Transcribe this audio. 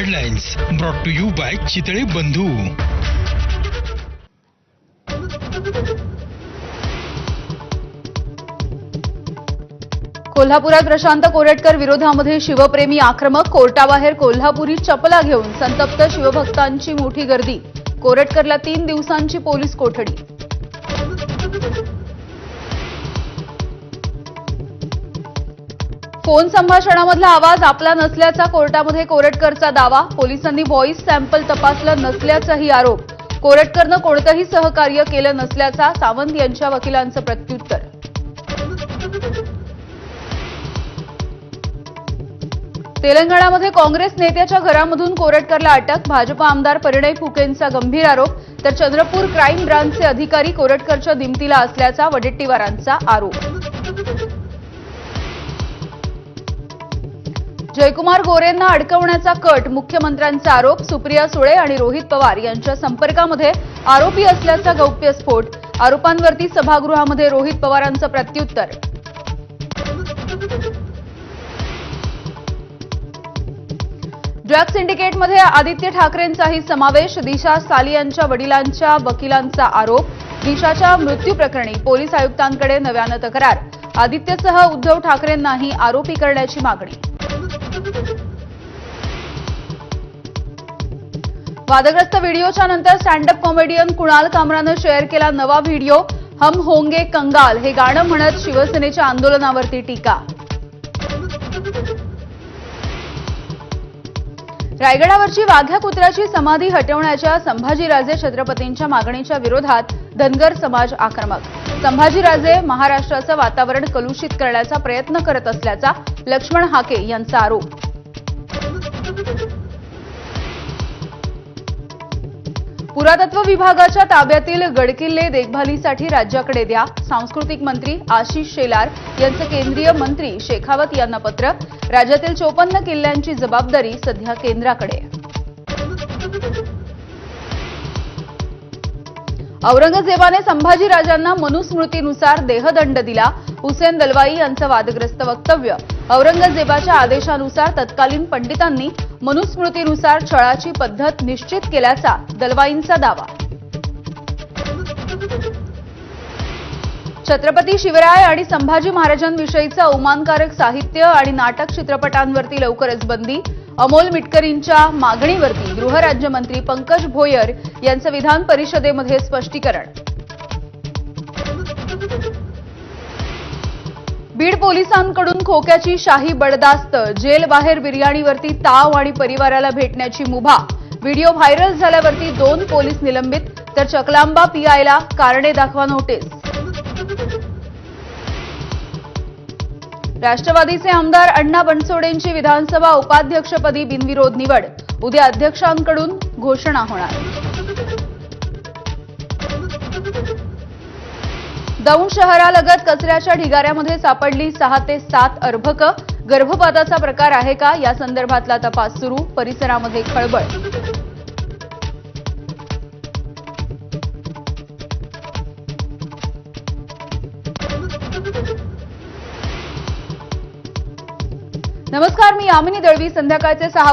Headlines brought to you by Chitale Bandhu. कोल्हापुरात प्रशांत कोरेटकर विरोधामध्ये शिवप्रेमी आक्रमक। कोर्टाबाहेर कोल्हापुरी चपला घेऊन संतप्त शिवभक्तांची मोठी गर्दी। कोरेटकरला 3 दिवसांची पोलीस कोठडी। फोन संभाषणामधला आवाज आपला नसल्याचा कोर्टामध्ये कोरेटकरचा दावा। पोलिसांनी व्हॉइस सॅम्पल तपासलं नसल्याचाही आरोप। कोरेटकरनं कोणतंही सहकार्य केलं नसल्याचा सावंत यांच्या वकिलांचं प्रत्युत्तर। तेलंगणामध्ये काँग्रेस नेत्याच्या घरामधून कोरेटकरला अटक। भाजपा आमदार परिणय फुकेंचा गंभीर आरोप, तर चंद्रपूर क्राईम ब्रांचचे अधिकारी कोरेटकरच्या दिमतीला असल्याचा वडेट्टीवारांचा आरोप। जयकुमार गोरेंना अडकवण्याचा कट, मुख्यमंत्र्यांचा आरोप। सुप्रिया सुळे आणि रोहित पवार यांच्या संपर्कामध्ये आरोपी असल्याचा गौप्यस्फोट। आरोपांवरती सभागृहामध्ये रोहित पवारांचं प्रत्युत्तर। ड्रग सिंडिकेटमध्ये आदित्य ठाकरेंचाही समावेश। दिशा सालियांच्या वडिलांच्या वकिलांचा आरोप। दिशाच्या मृत्यूप्रकरणी पोलीस आयुक्तांकडे नव्यानं तक्रार। आदित्यसह उद्धव ठाकरेंनाही आरोपी करण्याची मागणी। वादग्रस्त व्हिडिओच्या नंतर स्टँडअप कॉमेडियन कुणाल कामरानं शेअर केला नवा व्हिडिओ। हम होंगे कंगाल हे गाणं म्हणत शिवसेनेच्या आंदोलनावरती टीका। रायगडावरची वाघ्या कुत्र्याची समाधी हटवण्याच्या संभाजीराजे छत्रपतींच्या मागणीच्या विरोधात धनगर समाज आक्रमक। संभाजीराजे महाराष्ट्राचं वातावरण कलुषित करण्याचा प्रयत्न करत असल्याचा लक्ष्मण हाके यांचा आरोप। पुरातत्व विभागाच्या ताब्यातील गडकिल्ले देखभालीसाठी राज्याकडे द्या। सांस्कृतिक मंत्री आशिष शेलार यांचं केंद्रीय मंत्री शेखावत यांना पत्र। राज्यातील 54 किल्ल्यांची जबाबदारी सध्या केंद्राकडे। औरंगजेबाने संभाजीराजांना मनुस्मृतीनुसार देहदंड दिला। हुसेन दलवाई यांचं वादग्रस्त वक्तव्य। औरंगजेबाच्या आदेशानुसार तत्कालीन पंडितांनी मनुस्मृतीनुसार छळाची पद्धत निश्चित केल्याचा दलवाईंचा दावा। छत्रपती शिवराय आणि संभाजी महाराजांविषयीचं अवमानकारक साहित्य आणि नाटक चित्रपटांवरती लवकरच बंदी। अमोल मिटकरींच्या मागणीवरती गृहराज्यमंत्री पंकज भोयर यांचं विधान परिषदेमध्ये स्पष्टीकरण। बीड पोलिसांकडून खोक्याची शाही बडदास्त। जेल बाहेर बिर्याणीवरती ताव आणि परिवाराला भेटण्याची मुभा। व्हिडिओ व्हायरल झाल्यावरती 2 पोलीस निलंबित, तर चकलांबा पीआयला कारणे दाखवा नोटीस। राष्ट्रवादीचे आमदार अण्णा बनसोडेंची विधानसभा उपाध्यक्षपदी बिनविरोध निवड। उद्या अध्यक्षांकडून घोषणा होणार। दौंड शहरालगत कचऱ्याच्या ढिगाऱ्यामध्ये सापडली 6 ते 7 अर्भकं। गर्भपाताचा प्रकार आहे का, या संदर्भातला तपास सुरू। परिसरामध्ये खळबळ। नमस्कार, मी यामिनी दळवी। संध्याकाळचे 6